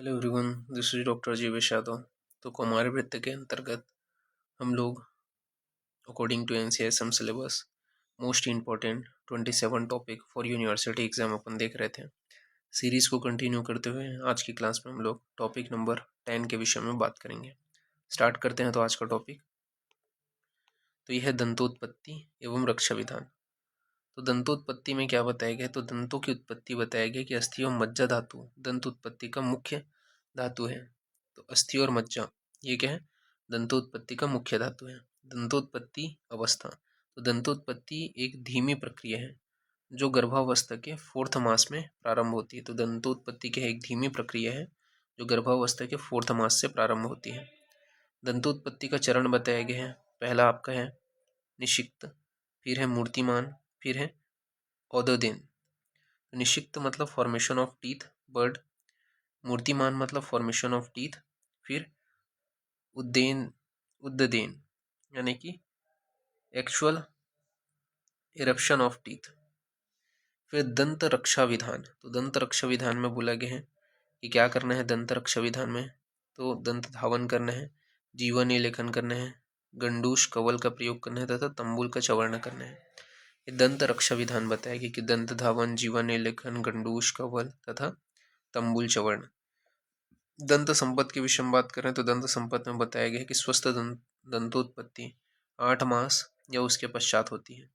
Hello everyone, this is doctor Jivesh Yadav. तो कुमारवृत्त के अंतर्गत हम लोग according to NCSM syllabus most important 27 topic for university exam अपन देख रहे थे। सीरीज को कंटिन्यू करते हुए आज की क्लास में हम लोग टॉपिक नंबर 10 के विषय में बात करेंगे। स्टार्ट करते हैं। तो आज का टॉपिक तो यह है दंतोत्पत्ति एवं रक्षा विधान। तो दंतोत्पत्ति में क्या बताया गया? तो दंतों की उत्पत्ति बताया गया कि अस्थि एवं मज्जा धातु दंत उत्पत्ति का मुख्य धातु है। तो अस्थि और मज्जा ये क्या है? दंतोत्पत्ति का मुख्य धातु है। दंतोत्पत्ति अवस्था, तो दंतोत्पत्ति एक धीमी प्रक्रिया है जो गर्भावस्था के 4th मास में प्रारंभ होती है। तो दंतोत्पत्ति की एक धीमी प्रक्रिया है जो गर्भावस्था के 4th मास से प्रारंभ होती है। दंतोत्पत्ति का चरण बताया गया है। पहला आपका है निषिक्त, फिर है मूर्तिमान, फिर है औदोदेन। निषिक्त मतलब फॉर्मेशन ऑफ टीथ बर्ड, मूर्तिमान मतलब फॉर्मेशन ऑफ टीथ, फिर उद्देन यानी कि एक्चुअल इरप्शन ऑफ टीथ। फिर दंत रक्षा विधान। तो दंत रक्षा विधान में बोला गया है कि क्या करना है दंत रक्षा विधान में? तो दंत धावन करना है, जीवा निलेखन करना है, गंडूश कवल का प्रयोग करना है तथा तंबुल का चवर्ण करना है। ये दंत रक्षा विधान बताएगी कि दंत धावन, जीवा निलेखन, गंडूश कवल तथा तंबुल चवर्ण। दंत संपत्ति के विषय में बात करें तो दंत संपत्ति में बताया गया है कि स्वस्थ दंतोत्पत्ति 8 मास या उसके पश्चात होती है।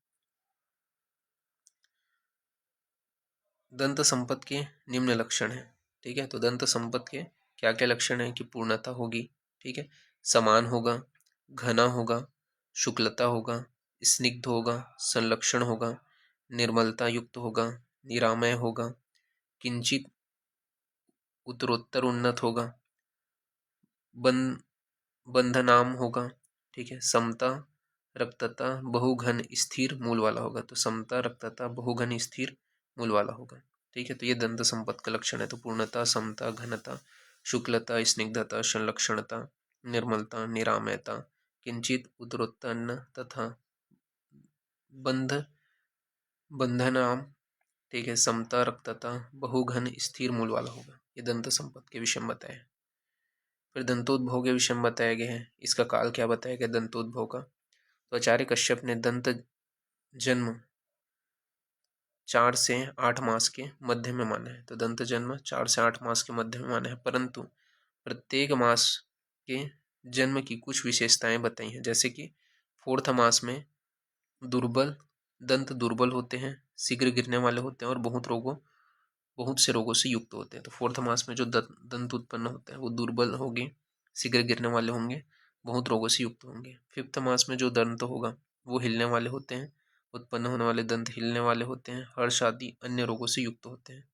दंत संपत्ति के निम्न लक्षण है। ठीक है, तो दंत संपत्ति के क्या क्या लक्षण है? कि पूर्णता होगी, ठीक है, समान होगा, घना होगा, शुक्लता होगा, स्निग्ध होगा, संलक्षण होगा, निर्मलता युक्त होगा, निरामय होगा, किंचित उत्तरोत्तर उन्नत होगा, बंधनाम होगा, ठीक है, समता रक्तता बहुघन स्थिर मूल वाला होगा। तो समता रक्तता बहुघन स्थिर मूल वाला होगा। ठीक है, तो ये दंत संपत्ति का लक्षण है। तो पूर्णता, समता, घनता, शुक्लता, स्निग्धता, संलक्षणता, निर्मलता, निरामयता, किंचित उत्तरोत्तन्न तथा बंधनाम, ठीक है, समता रक्तता बहुघन स्थिर मूल वाला होगा। ये दंत संपत्ति के विषय में बताया है। फिर दंतोद्भव के विषय में बताया गया है। इसका काल क्या बताया गया दंतोद्भव का? तो आचार्य कश्यप ने दंत जन्म 4 से 8 मास के मध्य में माना है। तो दंत जन्म 4 से 8 मास के मध्य में माना है, परंतु प्रत्येक मास के जन्म की कुछ विशेषताएं बताई हैं। जैसे कि 4th मास में दंत दुर्बल होते हैं, शीघ्र गिरने वाले होते हैं और बहुत से रोगों से युक्त होते हैं। तो 4th मास में जो दंत उत्पन्न होते हैं वो दुर्बल होंगे, शीघ्र गिरने वाले होंगे, बहुत रोगों से युक्त होंगे। 5th मास में जो दंत होगा वो हिलने वाले होते हैं, उत्पन्न होने वाले दंत हिलने वाले होते हैं, हर्ष आदि अन्य रोगों से युक्त होते हैं।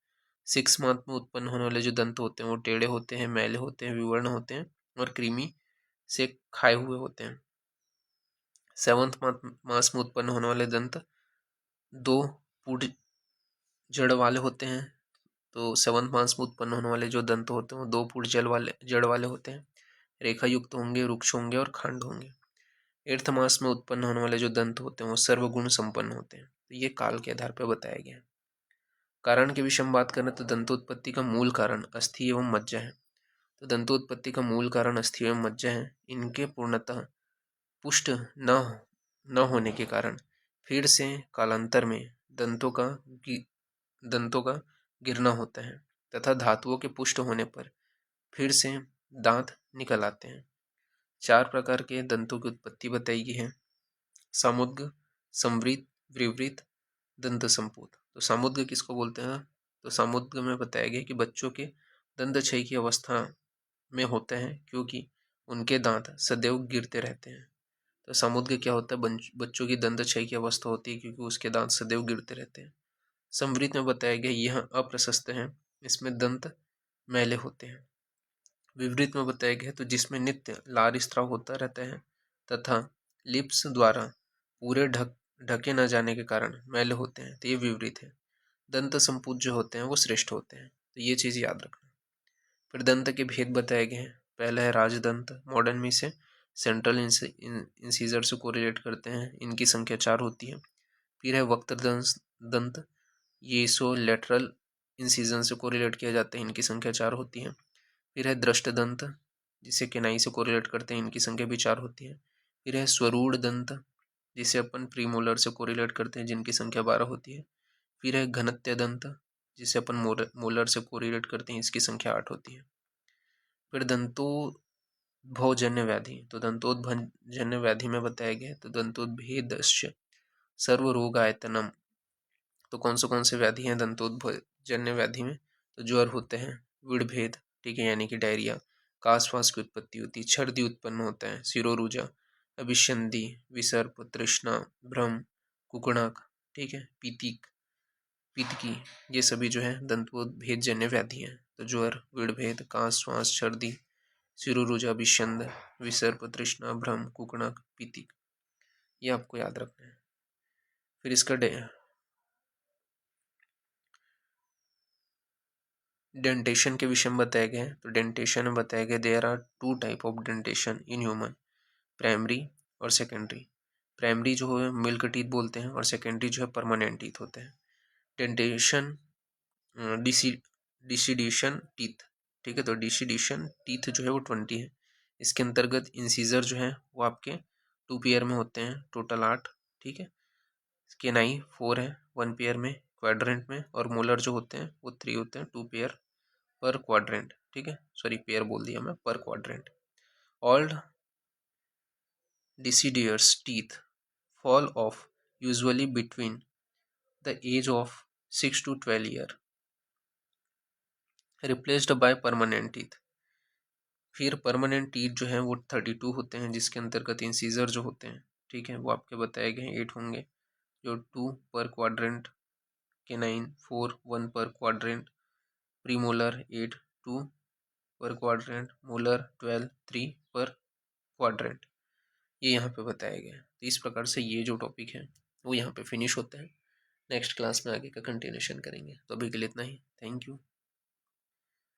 6th मंथ में उत्पन्न होने वाले जो दंत होते हैं वो टेढ़े होते हैं, मैले होते हैं, विवर्ण होते हैं और कृमि से खाए हुए होते हैं। 7th मास में उत्पन्न होने वाले दंत 2 पुट जड़ वाले होते हैं। तो 7th मास में उत्पन्न होने वाले जो दंत होते हैं वो 2 फुट जड़ वाले होते हैं, रेखा युक्त होंगे, वृक्ष होंगे और खंड होंगे। 8th मास में उत्पन्न होने वाले जो दंत होते हैं वो सर्वगुण संपन्न होते हैं। तो ये काल के आधार पर बताया गया है। कारण के विषय में बात करें तो दंतोत्पत्ति का मूल कारण अस्थि एवं मज्जा है। तो दंतोत्पत्ति का मूल कारण अस्थि एवं मज्जा है। इनके पूर्णतः पुष्ट न होने के कारण फिर से कालांतर में दंतों का गिरना होता है तथा धातुओं के पुष्ट होने पर फिर से दांत निकल आते हैं। 4 प्रकार के दंतों की उत्पत्ति बताई गई है। सामुद्ग, संवृत, विवृत, दंत संपूत। तो सामुद्ग किसको बोलते हैं? तो सामुद्ग में बताया गया कि बच्चों के दंत क्षय की अवस्था में होते हैं क्योंकि उनके दांत सदैव गिरते रहते हैं। तो सामुद्ग क्या होता है? बच्चों की दंत क्षय की अवस्था होती है क्योंकि उसके दांत सदैव गिरते रहते हैं। संवृत में बताया गया यह अप्रशस्त है, इसमें दंत मैले होते हैं। विवृत में बताया गया तो जिसमें नित्य लार स्त्राव होता रहता है तथा लिप्स द्वारा पूरे ढके न जाने के कारण मैले होते हैं, तो ये विवृत है। दंत संपूत जो होते हैं वो श्रेष्ठ होते हैं, तो ये चीज़ याद रखना। फिर दंत के भेद बताए गए हैं। पहला है राजदंत, मॉडर्न में से सेंट्रल इंसीजर से कोरिलेट करते हैं, इनकी संख्या 4 होती है। फिर है वक्र दंत, ये सो लेटरल इंसीजन से कोरिलेट किया जाता है, इनकी संख्या 4 होती है। फिर है दृष्ट दंत, जिसे केनाई से कोरिलेट करते हैं, इनकी संख्या भी 4 होती है। फिर है स्वरूढ़ दंत, जिसे अपन प्रीमोलर से कोरिलेट करते हैं, जिनकी संख्या 12 होती है। फिर है घनत्य दंत, जिसे अपन मोलर से कोरिलेट करते हैं, इसकी संख्या 8 होती है। फिर दंतोद्भवजन्य व्याधि, तो दंतोद्भवजन्य व्याधि में बताया गया है, तो दंतोद्भेदस्य सर्वरोगायतनम, तो कौन से व्याधि हैं दंतोद्भवजन्य व्याधि में, तो ज्वर होते हैं, विड़भेद, ठीक है, यानी कि डायरिया, कासवास की उत्पत्ति होती है, छर्दी उत्पन्न होता है, सिरोरुजा, अभिसंधि, विसर्प, तृष्णा, भ्रम, कुकड़ाक, ठीक है, पीतकी, ये सभी जो है दंतोद्भेदजन्य व्याधि हैं। तो ज्वर, विड़भेद, कासवास, छर्दी, सिरोरुजा, अभिसंध, विसर्प, तृष्णा, भ्रम, कुकड़ाक, पीतिक, ये आपको याद रखना है। फिर इसका डेंटेशन के विषय में बताया गया है, तो डेंटेशन में बताया गया there are 2 type of dentition in human, primary और सेकेंडरी। प्राइमरी जो है मिल्क टीथ बोलते हैं, और सेकेंडरी जो है परमानेंट टीथ होते हैं। डेंटेशन डिसिडिशन टीथ, ठीक है, तो डिसिडिशन टीथ जो है वो 20 है। इसके अंतर्गत इंसीजर जो है वो आपके 2 पेयर में होते हैं, टोटल 8, ठीक है। केनाई 4 है 1 पेयर में, क्वाड्रेंट में, और मोलर जो होते हैं वो 3 होते हैं 2 पेयर पर क्वाड्रेंट, ठीक है, सॉरी पेयर बोल दिया मैं, पर quadrant. All deciduous teeth fall off usually between the age of 6 to 12 year, replaced by permanent teeth। फिर परमानेंट टीथ जो है वो 32 होते हैं, जिसके अंतर्गत इंसीजर जो होते हैं, ठीक है, वो आपके बताए गए 8 होंगे, जो 2 पर क्वाड्रेंट, केनाइन 4 1 पर क्वाड्रेंट, प्रीमोलर 8 2 पर क्वाड्रेंट, मोलर 12 3 पर क्वाड्रेंट, ये यहाँ पे बताया गया है। तो इस प्रकार से ये जो टॉपिक है वो यहाँ पे फिनिश होता है। नेक्स्ट क्लास में आगे का कंटिन्यूशन करेंगे, तो अभी के लिए इतना ही। Thank you.